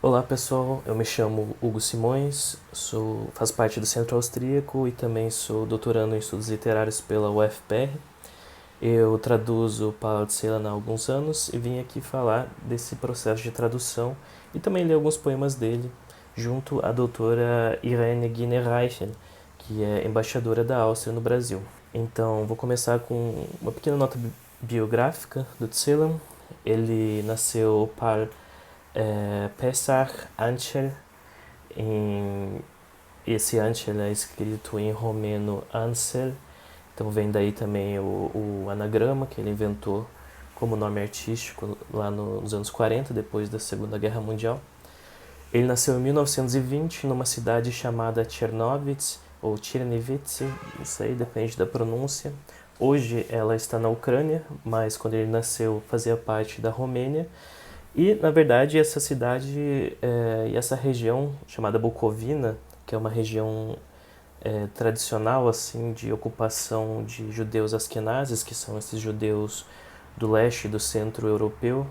Olá pessoal, eu me chamo Hugo Simões, faço parte do Centro Austríaco e também sou doutorando em estudos literários pela UFPR. Eu traduzo Paulo de Celan há alguns anos e vim aqui falar desse processo de tradução e também ler alguns poemas dele, junto à doutora Irene Guiner-Reichen, que é embaixadora da Áustria no Brasil. Então, vou começar com uma pequena nota biográfica do Celan. Ele nasceu para Pesach Anchel, em, esse Anchel é escrito em romeno Ansel, então vem daí também o anagrama que ele inventou como nome artístico lá nos anos 40, depois da Segunda Guerra Mundial. Ele nasceu em 1920 numa cidade chamada Czernowitz, ou Czernowitz, não sei, depende da pronúncia. Hoje ela está na Ucrânia, mas quando ele nasceu fazia parte da Romênia. E, na verdade, essa cidade e essa região chamada Bucovina, que é uma região tradicional assim de ocupação de judeus askenazes, que são esses judeus do leste e do centro europeu,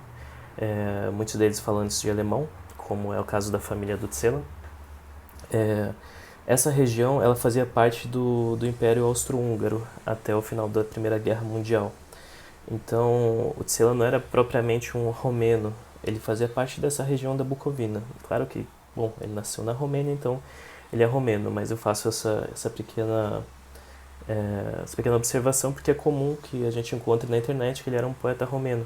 muitos deles falantes de alemão, como é o caso da família do Celan. Essa região ela fazia parte do Império Austro-Húngaro até o final da Primeira Guerra Mundial. Então, o Celan não era propriamente um romeno, ele fazia parte dessa região da Bucovina. Claro que, bom, ele nasceu na Romênia, então ele é romeno, mas eu faço essa pequena observação porque é comum que a gente encontre na internet que ele era um poeta romeno.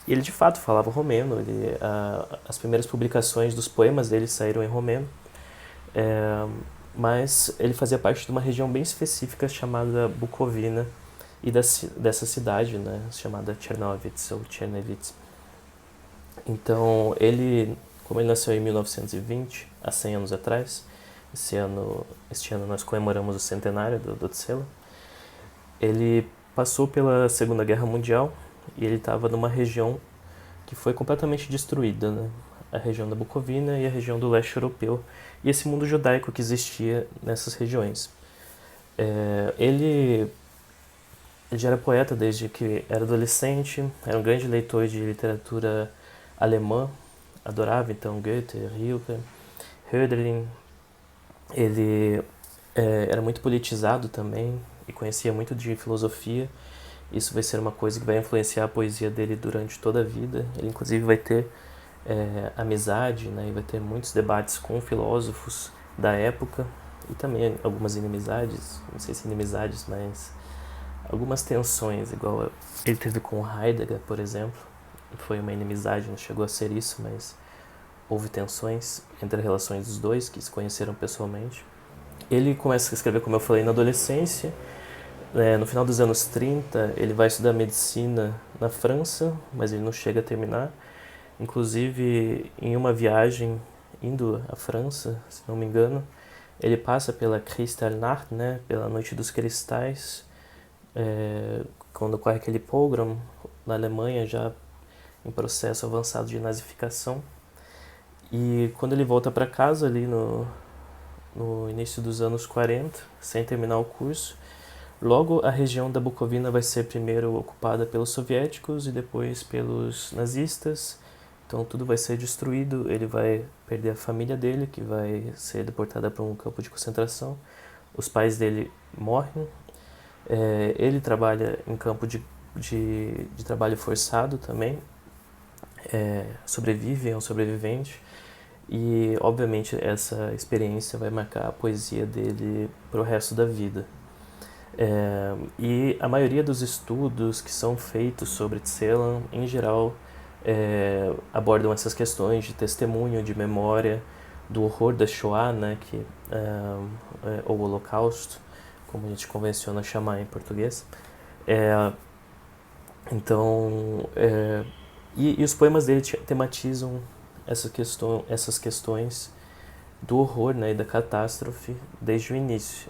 E ele de fato falava romeno, as primeiras publicações dos poemas dele saíram em romeno, é, mas ele fazia parte de uma região bem específica chamada Bucovina e dessa cidade, né, chamada Czernowitz ou Czernowitz. Então, como ele nasceu em 1920, há 100 anos atrás, este ano nós comemoramos o centenário do Celan, ele passou pela Segunda Guerra Mundial e ele estava numa região que foi completamente destruída, né? A região da Bucovina e a região do leste europeu e esse mundo judaico que existia nessas regiões. Ele já era poeta desde que era adolescente, era um grande leitor de literatura alemã, adorava então Goethe, Rilke, Hölderlin. Ele era muito politizado também e conhecia muito de filosofia. Isso vai ser uma coisa que vai influenciar a poesia dele durante toda a vida. Ele inclusive vai ter amizade, né, e vai ter muitos debates com filósofos da época e também algumas inimizades, não sei se inimizades, mas algumas tensões, igual ele teve com Heidegger, por exemplo. Foi uma inimizade, não chegou a ser isso, mas houve tensões entre as relações dos dois, que se conheceram pessoalmente. Ele começa a escrever, como eu falei, na adolescência. No final dos anos 30, ele vai estudar medicina na França, mas ele não chega a terminar. Inclusive, em uma viagem indo à França, se não me engano, ele passa pela Kristallnacht, né, pela Noite dos Cristais, quando ocorre aquele pogrom na Alemanha, já em processo avançado de nazificação. E quando ele volta para casa ali no início dos anos 40, sem terminar o curso, logo a região da Bucovina vai ser primeiro ocupada pelos soviéticos e depois pelos nazistas. Então tudo vai ser destruído, ele vai perder a família dele, que vai ser deportada para um campo de concentração. Os pais dele morrem. Ele trabalha em campo de trabalho forçado também. Sobrevive, é um sobrevivente. E, obviamente, essa experiência vai marcar a poesia dele para o resto da vida. E a maioria dos estudos que são feitos sobre Celan, em geral, abordam essas questões de testemunho, de memória, do horror da Shoah, né, ou Holocausto, como a gente convenciona chamar em português. Então, e os poemas dele tematizam essas questões do horror, né, e da catástrofe desde o início.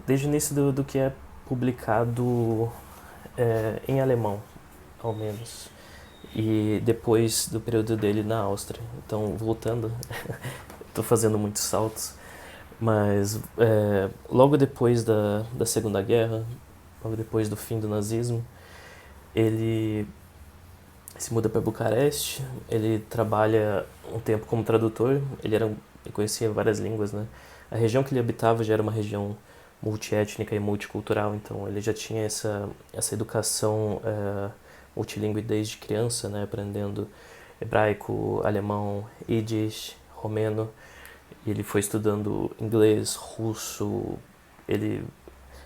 Desde o início do que é publicado em alemão, ao menos. E depois do período dele na Áustria. Então, voltando, estou fazendo muitos saltos, mas logo depois da Segunda Guerra, logo depois do fim do nazismo, ele se muda para Bucareste, ele trabalha um tempo como tradutor, ele conhecia várias línguas, né? A região que ele habitava já era uma região multiétnica e multicultural, então ele já tinha essa educação multilingüe desde criança, né? Aprendendo hebraico, alemão, Yiddish, romeno, e ele foi estudando inglês, russo, ele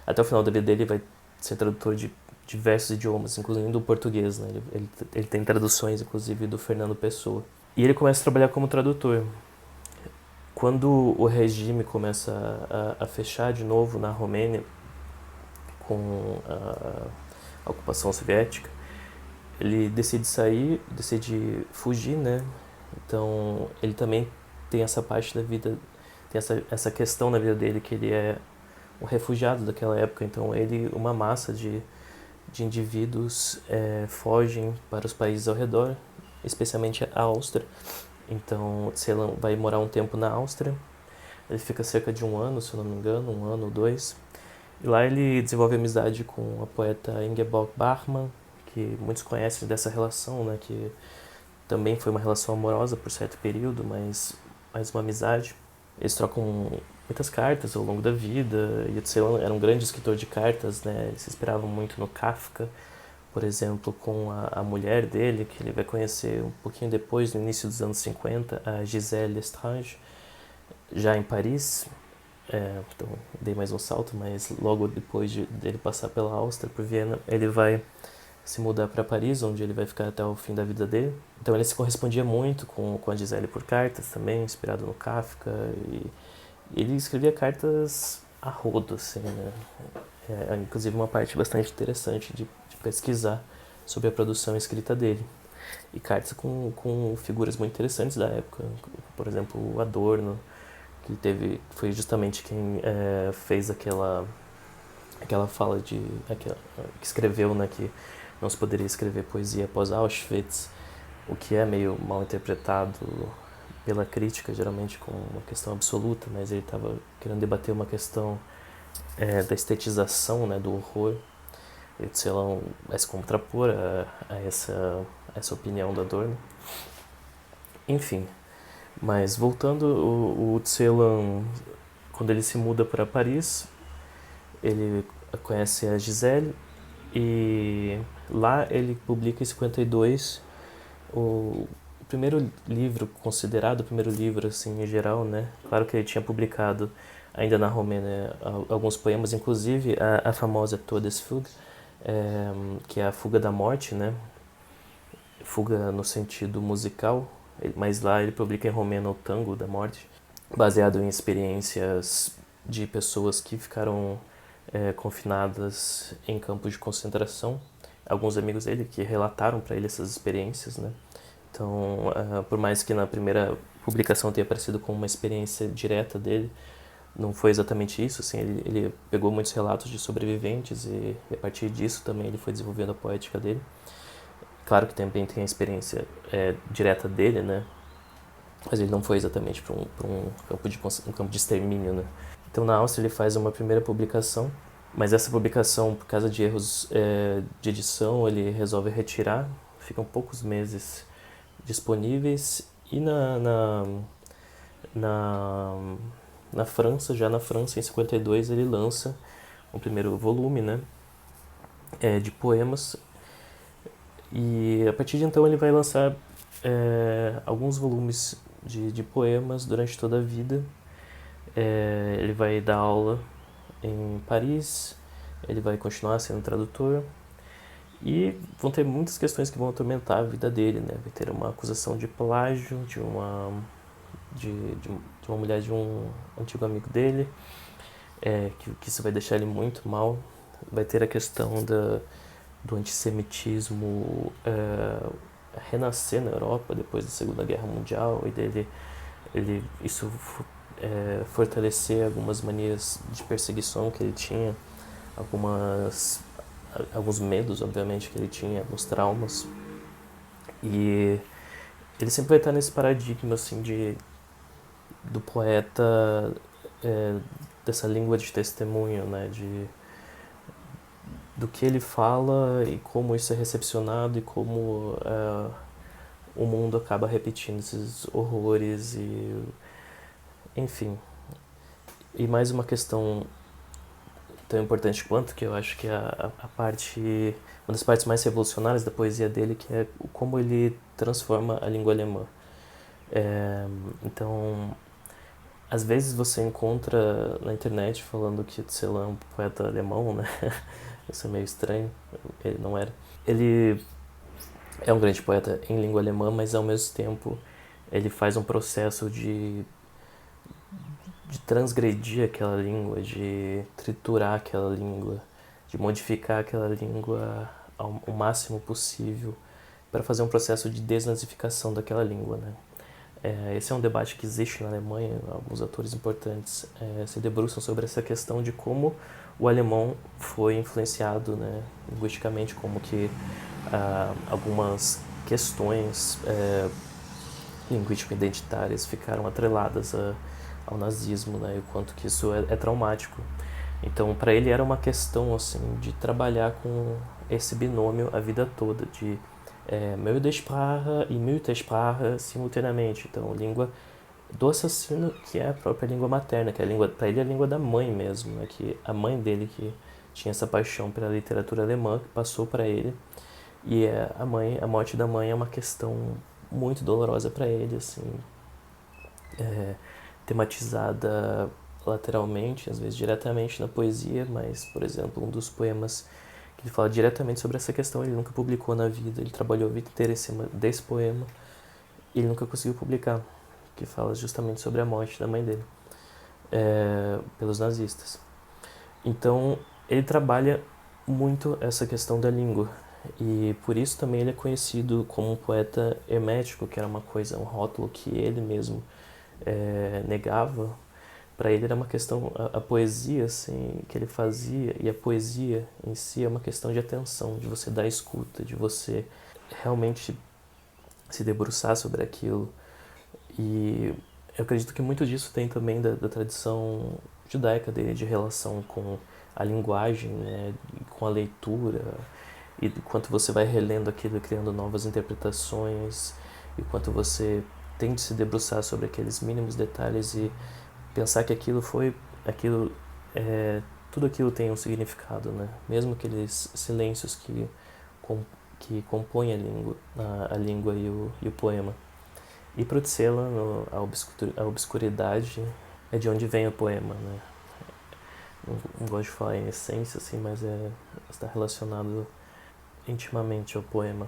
até o final da vida dele vai ser tradutor de diversos idiomas, incluindo o português, né? Ele tem traduções, inclusive, do Fernando Pessoa. E ele começa a trabalhar como tradutor. Quando o regime começa a fechar de novo na Romênia, com a ocupação soviética, ele decide sair, decide fugir, né? Então, ele também tem essa parte da vida, tem essa questão na vida dele, que ele é um refugiado daquela época. Então, uma massa de indivíduos fogem para os países ao redor, especialmente a Áustria. Então, Celan vai morar um tempo na Áustria. Ele fica cerca de um ano, se eu não me engano, um ano ou dois. E lá ele desenvolve amizade com a poeta Ingeborg Bachmann, que muitos conhecem dessa relação, né, que também foi uma relação amorosa por certo período, mas mais uma amizade. Eles trocam muitas cartas ao longo da vida, e o Celan era um grande escritor de cartas, né, ele se inspirava muito no Kafka, por exemplo, com a mulher dele, que ele vai conhecer um pouquinho depois, no início dos anos 50, a Gisèle Lestrange, já em Paris. Então dei mais um salto, mas logo depois dele passar pela Áustria, por Viena, ele vai se mudar para Paris, onde ele vai ficar até o fim da vida dele. Então ele se correspondia muito com a Gisele por cartas também, inspirado no Kafka, e ele escrevia cartas a rodo, assim, né? Inclusive uma parte bastante interessante de pesquisar sobre a produção escrita dele. E cartas com figuras muito interessantes da época, por exemplo, o Adorno, que foi justamente quem fez aquela fala que escreveu, né, que não se poderia escrever poesia após Auschwitz, o que é meio mal interpretado pela crítica, geralmente com uma questão absoluta, mas ele estava querendo debater uma questão da estetização, né, do horror. E o Celan vai se contrapor a essa opinião da Adorno. Enfim, mas voltando, o Celan, quando ele se muda para Paris, ele conhece a Gisele, e lá ele publica em 52 o primeiro livro, considerado o primeiro livro, assim, em geral, né? Claro que ele tinha publicado, ainda na Romênia, alguns poemas, inclusive a famosa Todesfuge, que é a Fuga da Morte, né? Fuga no sentido musical, mas lá ele publica em romeno o Tango da Morte, baseado em experiências de pessoas que ficaram confinadas em campos de concentração. Alguns amigos dele que relataram para ele essas experiências, né? Então, por mais que na primeira publicação tenha aparecido como uma experiência direta dele, não foi exatamente isso, assim, ele pegou muitos relatos de sobreviventes e a partir disso também ele foi desenvolvendo a poética dele. Claro que também tem a experiência direta dele, né? Mas ele não foi exatamente para um campo de extermínio, né? Então na Áustria ele faz uma primeira publicação, mas essa publicação, por causa de erros de edição, ele resolve retirar, ficam poucos meses disponíveis, e na França, já na França, em 52, ele lança um primeiro volume, né, de poemas, e a partir de então ele vai lançar alguns volumes de poemas durante toda a vida. Ele vai dar aula em Paris, ele vai continuar sendo tradutor, e vão ter muitas questões que vão atormentar a vida dele, né? Vai ter uma acusação de plágio de uma mulher de um antigo amigo dele, que isso vai deixar ele muito mal. Vai ter a questão do antissemitismo renascer na Europa depois da Segunda Guerra Mundial, e isso fortalecer algumas manias de perseguição que ele tinha, alguns medos, obviamente, que ele tinha, alguns traumas. E ele sempre vai estar nesse paradigma, assim, do poeta, dessa língua de testemunho, né, do que ele fala e como isso é recepcionado e como o mundo acaba repetindo esses horrores e enfim. E mais uma questão tão importante quanto, que eu acho que é a parte, uma das partes mais revolucionárias da poesia dele, que é como ele transforma a língua alemã. Então, às vezes você encontra na internet falando que Celan é um poeta alemão, né? Isso é meio estranho, ele não era. Ele é um grande poeta em língua alemã, mas ao mesmo tempo ele faz um processo de transgredir aquela língua, de triturar aquela língua, de modificar aquela língua ao máximo possível para fazer um processo de desnazificação daquela língua, né? Esse é um debate que existe na Alemanha, alguns autores importantes se debruçam sobre essa questão de como o alemão foi influenciado, né, linguisticamente, como que algumas questões linguístico-identitárias ficaram atreladas ao nazismo, né, e o quanto que isso é traumático. Então, para ele era uma questão assim de trabalhar com esse binômio a vida toda, de Muttersprache e Muttersprache simultaneamente. Então, língua do assassino, que é a própria língua materna, que é a língua, para ele é a língua da mãe mesmo, né, que a mãe dele que tinha essa paixão pela literatura alemã que passou para ele. E a morte da mãe é uma questão muito dolorosa para ele, assim, tematizada lateralmente, às vezes diretamente na poesia, mas, por exemplo, um dos poemas que ele fala diretamente sobre essa questão, ele nunca publicou na vida, ele trabalhou a vida inteira em cima desse poema e ele nunca conseguiu publicar, que fala justamente sobre a morte da mãe dele, pelos nazistas. Então, ele trabalha muito essa questão da língua, e por isso também ele é conhecido como um poeta hermético, que era uma coisa, um rótulo que ele mesmo negava. Para ele era uma questão, a poesia assim, que ele fazia, e a poesia em si é uma questão de atenção, de você dar escuta, de você realmente se debruçar sobre aquilo. E eu acredito que muito disso tem também da tradição judaica dele, de relação com a linguagem, né, com a leitura, e quanto você vai relendo aquilo e criando novas interpretações, e quanto você tem de se debruçar sobre aqueles mínimos detalhes e pensar que tudo aquilo tem um significado, né? Mesmo aqueles silêncios que compõem a língua e o poema. E para o Celan, a obscuridade é de onde vem o poema, né? Não gosto de falar em essência, assim, mas está relacionado intimamente ao poema.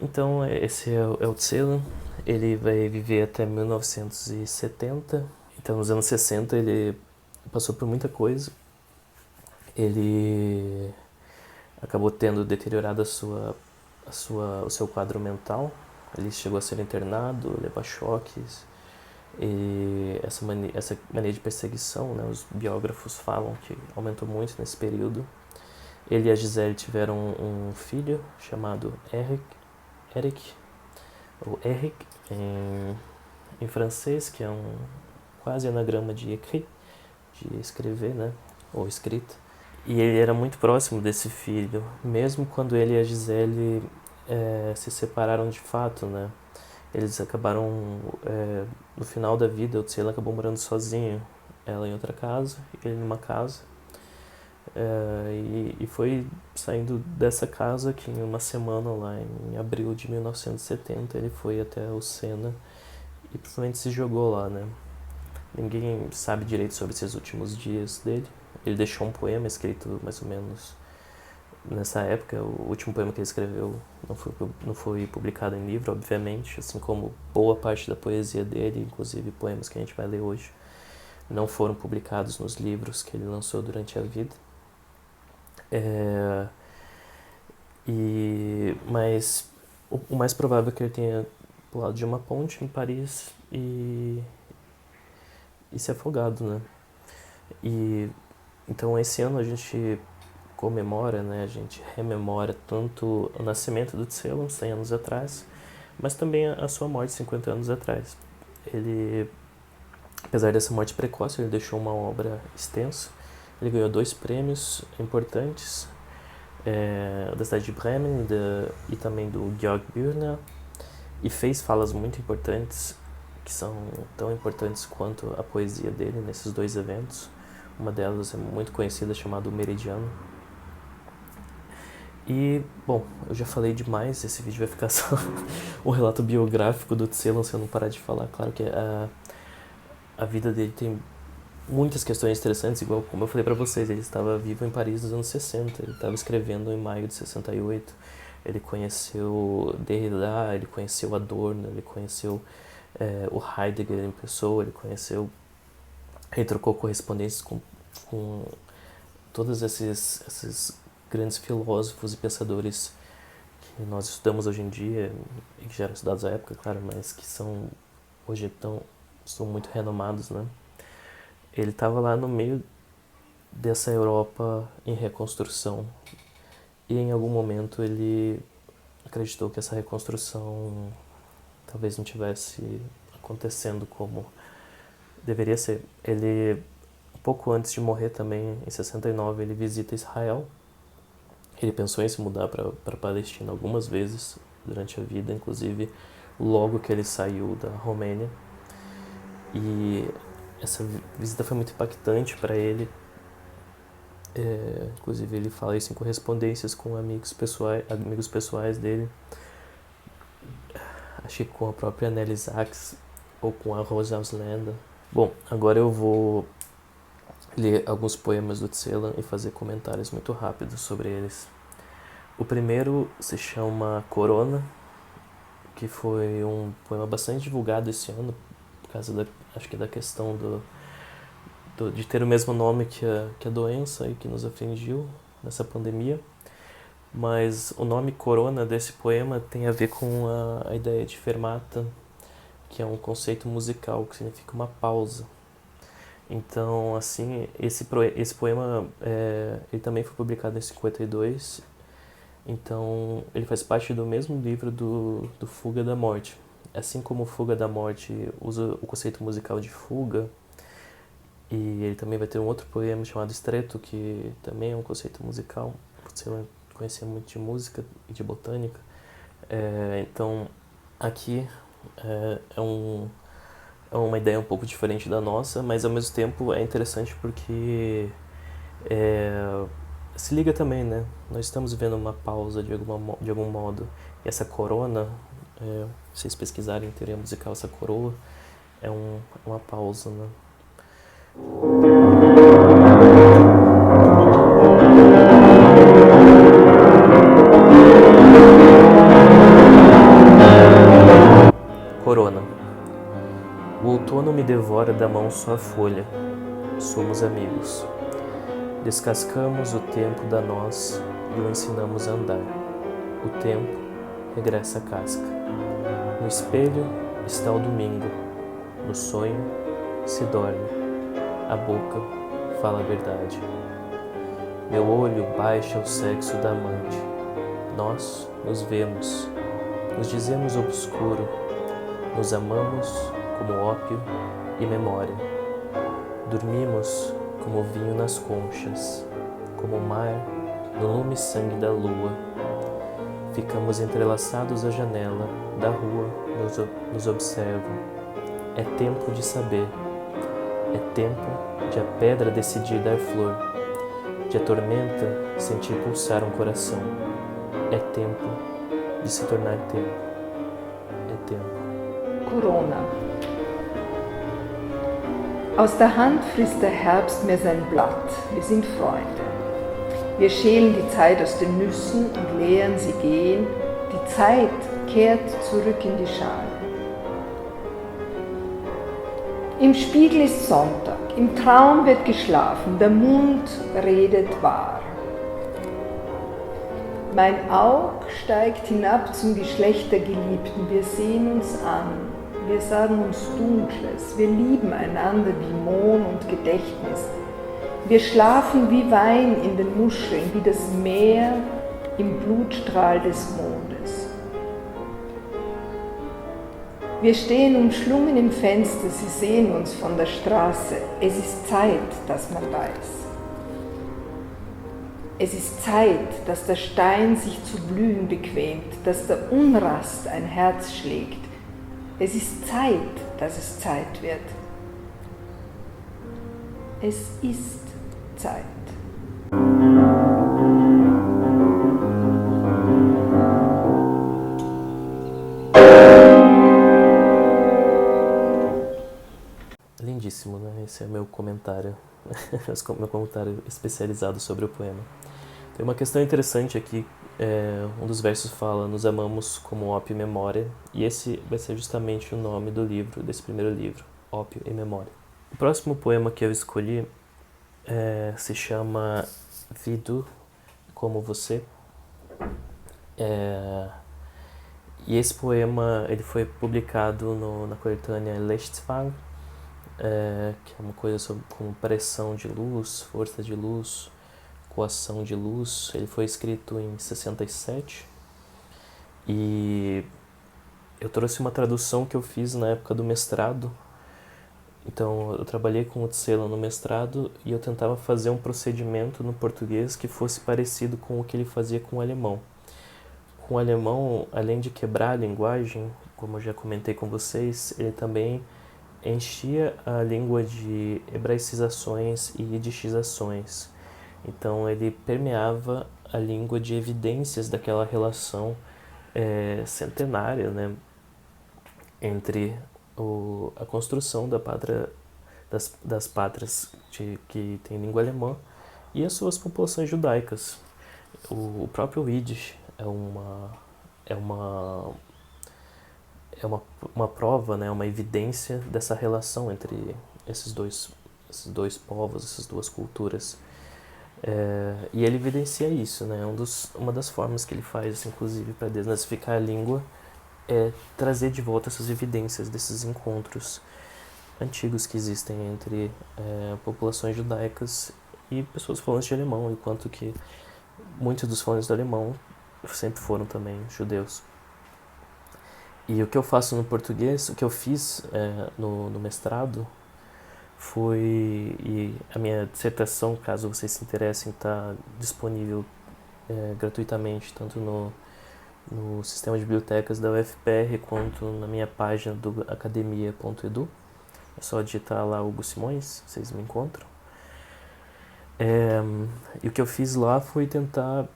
Então, esse é o Celan. Ele vai viver até 1970. Então, nos anos 60, ele passou por muita coisa. Ele acabou tendo deteriorado o seu quadro mental. Ele chegou a ser internado, levar choques. E essa mania de perseguição, né, os biógrafos falam que aumentou muito nesse período. Ele e a Gisele tiveram um filho chamado Eric, ou Eric em francês, que é quase anagrama de écrit, de escrever, né, ou escrita. E ele era muito próximo desse filho, mesmo quando ele e a Gisele se separaram de fato, né. Eles acabaram, no final da vida, o Tsela acabou morando sozinho, ela em outra casa, ele numa casa. E foi saindo dessa casa que em uma semana, lá em abril de 1970, ele foi até o Sena e provavelmente se jogou lá, né? Ninguém sabe direito sobre esses últimos dias dele. Ele deixou um poema escrito mais ou menos nessa época. O último poema que ele escreveu não foi publicado em livro, obviamente, assim como boa parte da poesia dele, inclusive poemas que a gente vai ler hoje, não foram publicados nos livros que ele lançou durante a vida. Mas o mais provável é que ele tenha pulado de uma ponte em Paris e se afogado, né? E então esse ano a gente comemora, né? A gente rememora tanto o nascimento do Celan, 100 anos atrás, mas também a sua morte 50 anos atrás. Ele, apesar dessa morte precoce, ele deixou uma obra extensa Ele ganhou 2 prêmios importantes, da cidade de Bremen e também do Georg Bühner, e fez falas muito importantes, que são tão importantes quanto a poesia dele nesses 2 eventos. Uma delas é muito conhecida, chamada O Meridiano. E, bom, eu já falei demais, esse vídeo vai ficar só um relato biográfico do Celan, se eu não parar de falar. Claro que a vida dele tem muitas questões interessantes, igual como eu falei pra vocês, ele estava vivo em Paris nos anos 60, ele estava escrevendo em maio de 68, ele conheceu Derrida, ele conheceu Adorno, ele conheceu o Heidegger em pessoa, ele trocou correspondências com todos esses grandes filósofos e pensadores que nós estudamos hoje em dia, e que já eram estudados à época, claro, mas que hoje são muito renomados, né? Ele estava lá no meio dessa Europa em reconstrução, e em algum momento ele acreditou que essa reconstrução talvez não tivesse acontecendo como deveria ser. Ele, um pouco antes de morrer também, em 69, ele visita Israel. Ele pensou em se mudar para a Palestina algumas vezes durante a vida, inclusive logo que ele saiu da Romênia. E essa visita foi muito impactante para ele. Inclusive ele fala isso em correspondências com amigos pessoais dele. Acho que com a própria Nelly Sachs ou com a Rosa Auslanda. Bom, agora eu vou ler alguns poemas do Celan e fazer comentários muito rápidos sobre eles. O primeiro se chama Corona, que foi um poema bastante divulgado esse ano, por causa acho que da questão de ter o mesmo nome que a doença e que nos afligiu nessa pandemia. Mas o nome Corona desse poema tem a ver com a ideia de fermata, que é um conceito musical que significa uma pausa. Então, assim, esse poema ele também foi publicado em 52, então ele faz parte do mesmo livro do Fuga da Morte. Assim como Fuga da Morte usa o conceito musical de fuga, e ele também vai ter um outro poema chamado Estreto, que também é um conceito musical, você vai conhecer muito de música e de botânica. Então, aqui é uma ideia um pouco diferente da nossa, mas ao mesmo tempo é interessante porque se liga também, né? Nós estamos vivendo uma pausa de algum modo. E essa corona, se vocês pesquisarem em teoria musical, essa coroa é uma pausa, né? Corona. O outono me devora da mão só a folha. Somos amigos. Descascamos o tempo da nós e o ensinamos a andar. O tempo regressa à casca. No espelho está o domingo. No sonho se dorme. A boca fala a verdade. Meu olho baixa o sexo da amante. Nós nos vemos, nos dizemos obscuro, nos amamos como ópio e memória. Dormimos como vinho nas conchas, como o mar no lume sangue da lua. Ficamos entrelaçados à janela da rua, nos observam. É tempo de saber. É tempo de a pedra decidir dar flor, de a tormenta sentir pulsar um coração. É tempo de se tornar tempo. É tempo. Corona. Aus der Hand frisst der Herbst mir sein Blatt. Wir sind Freunde. Wir schälen die Zeit aus den Nüssen und lehren sie gehen. Die Zeit kehrt zurück in die Schale. Im Spiegel ist Sonntag, im Traum wird geschlafen, der Mund redet wahr. Mein Aug steigt hinab zum Geschlecht der Geliebten, wir sehen uns an, wir sagen uns Dunkles, wir lieben einander wie Mohn und Gedächtnis. Wir schlafen wie Wein in den Muscheln, wie das Meer im Blutstrahl des Mondes. Wir stehen umschlungen im Fenster, sie sehen uns von der Straße. Es ist Zeit, dass man weiß. Es ist Zeit, dass der Stein sich zu blühen bequemt, dass der Unrast ein Herz schlägt. Es ist Zeit, dass es Zeit wird. Es ist Zeit. Lindíssimo, né? Esse é meu comentário, meu comentário especializado sobre o poema. Tem uma questão interessante aqui, um dos versos fala: nos amamos como ópio e memória, e esse vai ser justamente o nome do livro, desse primeiro livro, Ópio e Memória. O próximo poema que eu escolhi se chama Wie du, como você. E esse poema ele foi publicado na coletânea Lichtzwang, que é uma coisa como pressão de luz, força de luz, coação de luz. Ele foi escrito em 67 e eu trouxe uma tradução que eu fiz na época do mestrado. Então eu trabalhei com o Tzela no mestrado e eu tentava fazer um procedimento no português que fosse parecido com o que ele fazia com o alemão. Com o alemão, além de quebrar a linguagem, como eu já comentei com vocês, ele também enchia a língua de hebraicizações e yiddishizações. Então ele permeava a língua de evidências daquela relação centenária, né, entre a construção da pátria, das pátrias que tem língua alemã e as suas populações judaicas. O próprio Yiddish é uma prova, né, uma evidência dessa relação entre esses dois povos, essas duas culturas. E ele evidencia isso, né? Uma das formas que ele faz, inclusive, para desnazificar a língua é trazer de volta essas evidências desses encontros antigos que existem entre populações judaicas e pessoas falantes de alemão, enquanto que muitos dos falantes do alemão sempre foram também judeus. E o que eu faço no português, o que eu fiz no mestrado e a minha dissertação, caso vocês se interessem, está disponível gratuitamente, tanto no sistema de bibliotecas da UFPR quanto na minha página do academia.edu. É só digitar lá Hugo Simões, vocês me encontram. E o que eu fiz lá foi tentar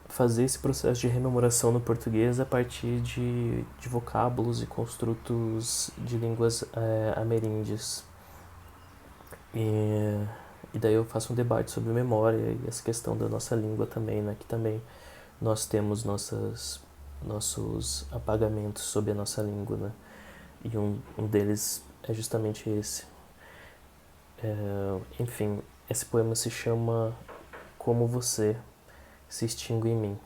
fazer esse processo de rememoração no português a partir de vocábulos e construtos de línguas ameríndias. E daí eu faço um debate sobre memória e essa questão da nossa língua também, né? Que também nós temos nossos apagamentos sobre a nossa língua, né? E um deles é justamente esse. Enfim, esse poema se chama Como Você se extingue em mim.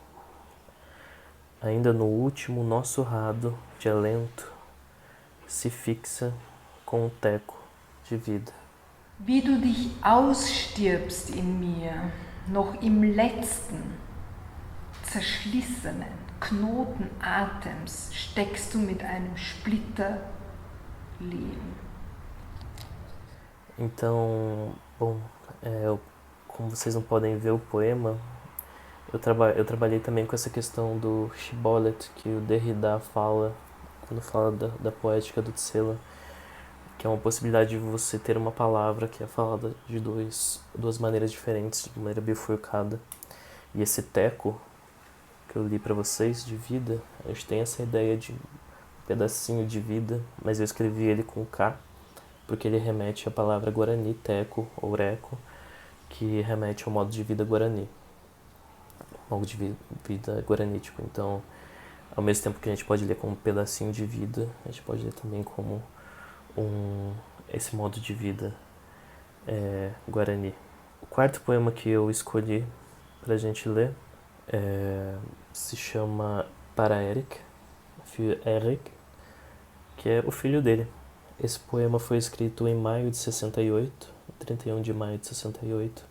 Ainda no último nosso rado de alento se fixa com um teco de vida. Wie du dich ausstirbst in mir, noch im letzten, zerschlissenen Knoten Atems steckst du mit einem Splitter Leben. Então, bom, como vocês não podem ver o poema, eu trabalhei também com essa questão do Shibboleth, que o Derrida fala, quando fala da poética do Tzela, que é uma possibilidade de você ter uma palavra que é falada de duas maneiras diferentes, de maneira bifurcada. E esse teco que eu li para vocês, de vida, a gente tem essa ideia de um pedacinho de vida, mas eu escrevi ele com K, porque ele remete à palavra Guarani, teco, ou reco, que remete ao modo de vida Guarani, modo de vida guaranítico. Então, ao mesmo tempo que a gente pode ler como um pedacinho de vida, a gente pode ler também como esse modo de vida Guarani. O quarto poema que eu escolhi pra gente ler se chama Para Eric, Für Eric, que é o filho dele. Esse poema foi escrito em maio de 68, 31 de maio de 68,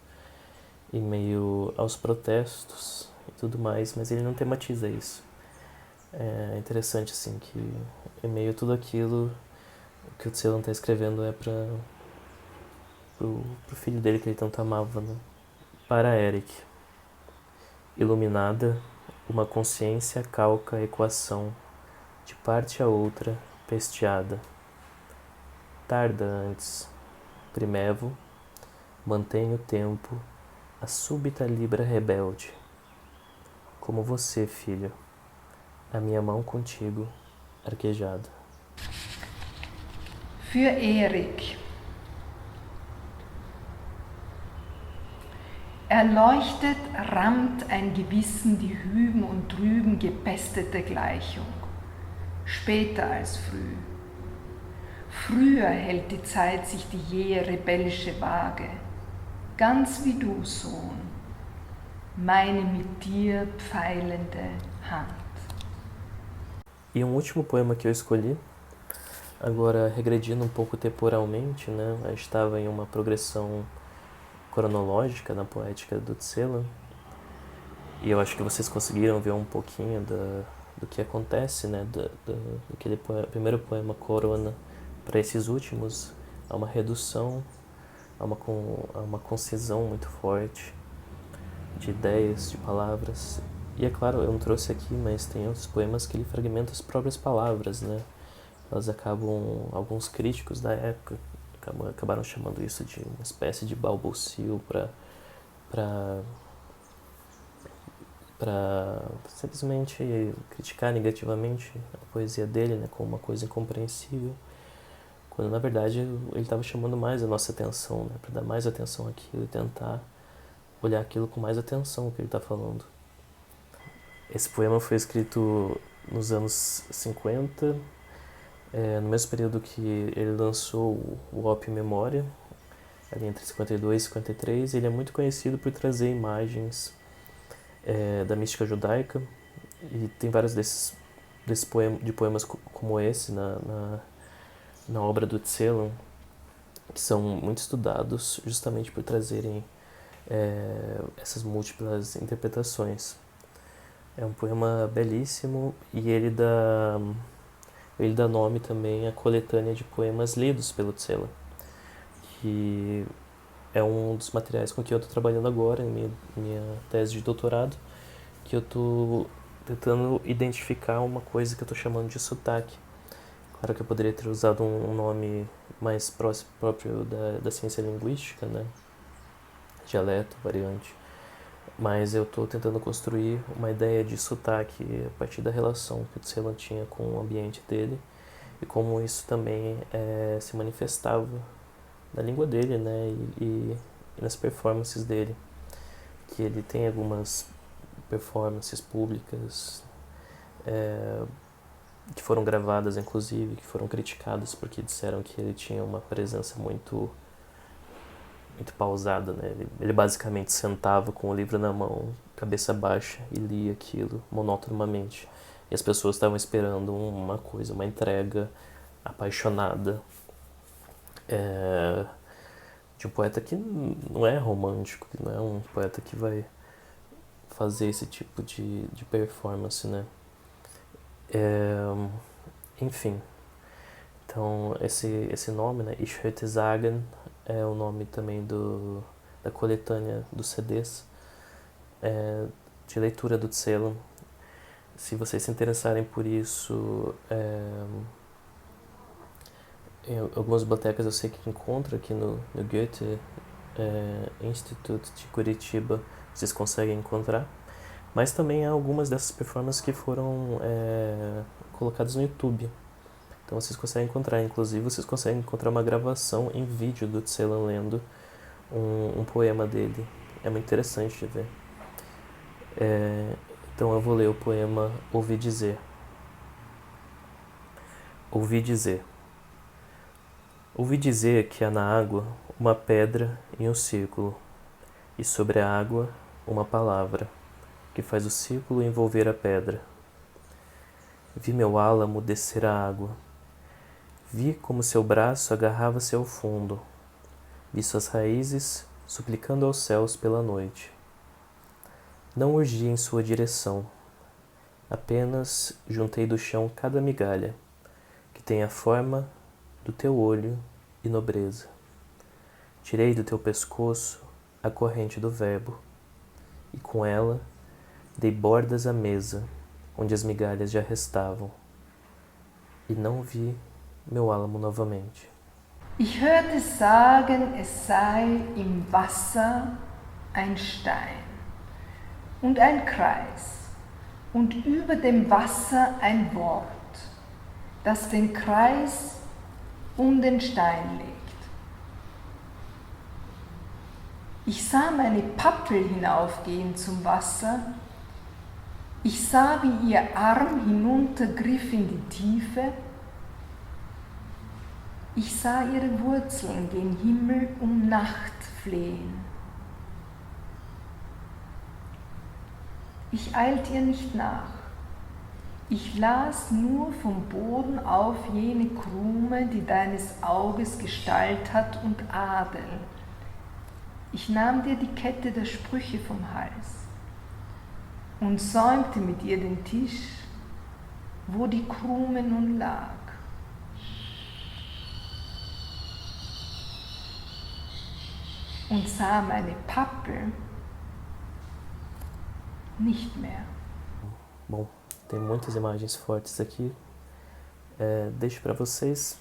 em meio aos protestos e tudo mais, mas ele não tematiza isso. É interessante, assim, que em meio a tudo aquilo, o que o Tzela está escrevendo é pro filho dele que ele tanto amava, né? Para Eric. Iluminada, uma consciência calca a equação, de parte a outra, pesteada. Tarda antes, primevo, mantém o tempo, a súbita libra rebelde. Como você, filho, a minha mão contigo, arquejada. Für Erik. Erleuchtet rammt ein Gewissen die hüben und drüben gepestete Gleichung, später als früh. Früher hält die Zeit sich die jähe rebellische Waage, ganz wie du, Sohn, meine mit dir pfeilende Hand. E último poema que eu escolhi, agora regredindo um pouco temporalmente, né? A gente estava em uma progressão cronológica na poética do Tselan, e eu acho que vocês conseguiram ver um pouquinho do que acontece, né? Daquele primeiro poema Corona para esses últimos. Há uma redução, há uma concisão muito forte de ideias, de palavras. E é claro, eu não trouxe aqui, mas tem outros poemas que ele fragmenta as próprias palavras, né? Elas acabam, alguns críticos da época acabaram chamando isso de uma espécie de balbucio para simplesmente criticar negativamente a poesia dele, né, como uma coisa incompreensível, quando na verdade ele estava chamando mais a nossa atenção, né, para dar mais atenção àquilo e tentar olhar aquilo com mais atenção o que ele está falando. Esse poema foi escrito nos anos 50, no mesmo período que ele lançou o Op Memória, ali entre 52 e 53. Ele é muito conhecido por trazer imagens da mística judaica, e tem vários poemas como esse na obra do Tselan, que são muito estudados justamente por trazerem essas múltiplas interpretações. É um poema belíssimo, e ele dá nome também à coletânea de poemas lidos pelo Tselan, que é um dos materiais com que eu estou trabalhando agora em minha tese de doutorado, que eu estou tentando identificar uma coisa que eu estou chamando de sotaque. Claro que eu poderia ter usado um nome mais próprio da ciência linguística, né? Dialeto, variante. Mas eu estou tentando construir uma ideia de sotaque a partir da relação que o Tselan tinha com o ambiente dele e como isso também se manifestava na língua dele, né, e nas performances dele. Que ele tem algumas performances públicas que foram gravadas, inclusive, que foram criticadas porque disseram que ele tinha uma presença muito pausada, né? Ele basicamente sentava com o livro na mão, cabeça baixa, e lia aquilo monotonamente. E as pessoas estavam esperando uma coisa, uma entrega apaixonada de um poeta que não é romântico, que não é um poeta que vai fazer esse tipo de performance, né? Enfim, então esse nome, né, Ich Hörte Sagen, é o nome também da coletânea dos CDs de leitura do Tselan. Se vocês se interessarem por isso, em algumas bibliotecas eu sei que encontra aqui no Goethe Institute de Curitiba, vocês conseguem encontrar. Mas também há algumas dessas performances que foram colocadas no YouTube. Então vocês conseguem encontrar, inclusive vocês conseguem encontrar uma gravação em vídeo do Tselan lendo um poema dele. É muito interessante de ver. Então eu vou ler o poema Ouvi Dizer. Ouvi dizer. Ouvi dizer que há na água uma pedra em um círculo, e sobre a água uma palavra, que faz o círculo envolver a pedra. Vi meu álamo descer a água. Vi como seu braço agarrava-se ao fundo. Vi suas raízes suplicando aos céus pela noite. Não urgi em sua direção. Apenas juntei do chão cada migalha, que tem a forma do teu olho e nobreza. Tirei do teu pescoço a corrente do verbo, e com ela Dei bordas à mesa, onde as migalhas já restavam, e não vi meu álamo novamente. Ich hörte sagen, es sei im Wasser ein Stein und ein Kreis und über dem Wasser ein Wort, das den Kreis um den Stein legt. Ich sah meine Pappel hinaufgehen zum Wasser. Ich sah, wie ihr Arm hinuntergriff in die Tiefe. Ich sah ihre Wurzeln gen Himmel um Nacht flehen. Ich eilte ihr nicht nach. Ich las nur vom Boden auf jene Krume, die deines Auges Gestalt hat und Adel. Ich nahm dir die Kette der Sprüche vom Hals und säumte mit ihr den Tisch, wo die Krume nun lag. Und sah meine Pappel nicht mehr. Bom, tem muitas imagens fortes aqui. Deixo para vocês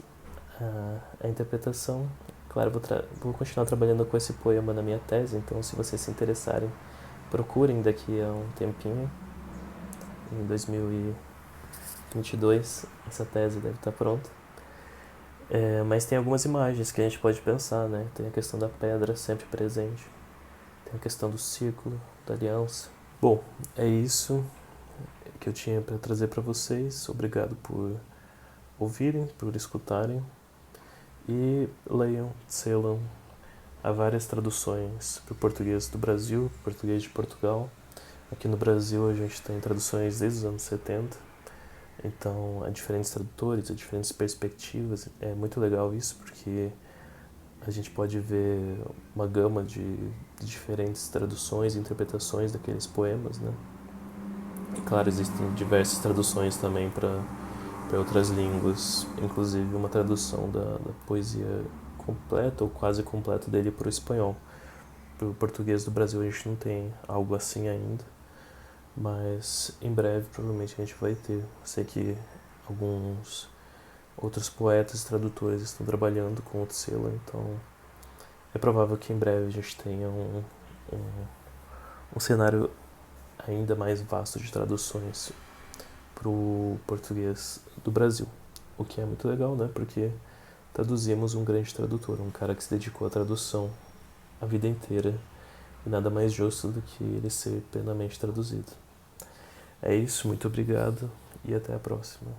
a interpretação. Claro, vou continuar trabalhando com esse poema na minha tese, então se vocês se interessarem, procurem daqui a um tempinho. Em 2022, essa tese deve estar pronta. Mas tem algumas imagens que a gente pode pensar, né? Tem a questão da pedra sempre presente, tem a questão do círculo, da aliança. Bom, é isso que eu tinha para trazer para vocês. Obrigado por ouvirem, por escutarem. E leiam, Tselam. Há várias traduções para o português do Brasil, português de Portugal. Aqui no Brasil a gente tem traduções desde os anos 70. Então, há diferentes tradutores, há diferentes perspectivas. É muito legal isso, porque a gente pode ver uma gama de diferentes traduções e interpretações daqueles poemas, né? E, claro, existem diversas traduções também para outras línguas, inclusive uma tradução da poesia completa ou quase completa dele para o espanhol. Para o português do Brasil a gente não tem algo assim ainda, mas em breve provavelmente a gente vai ter. Sei que alguns outros poetas e tradutores estão trabalhando com o Tselam, então é provável que em breve a gente tenha um cenário ainda mais vasto de traduções para o português do Brasil, o que é muito legal, né? Porque traduzimos um grande tradutor, um cara que se dedicou à tradução a vida inteira, e nada mais justo do que ele ser plenamente traduzido. É isso, muito obrigado e até a próxima.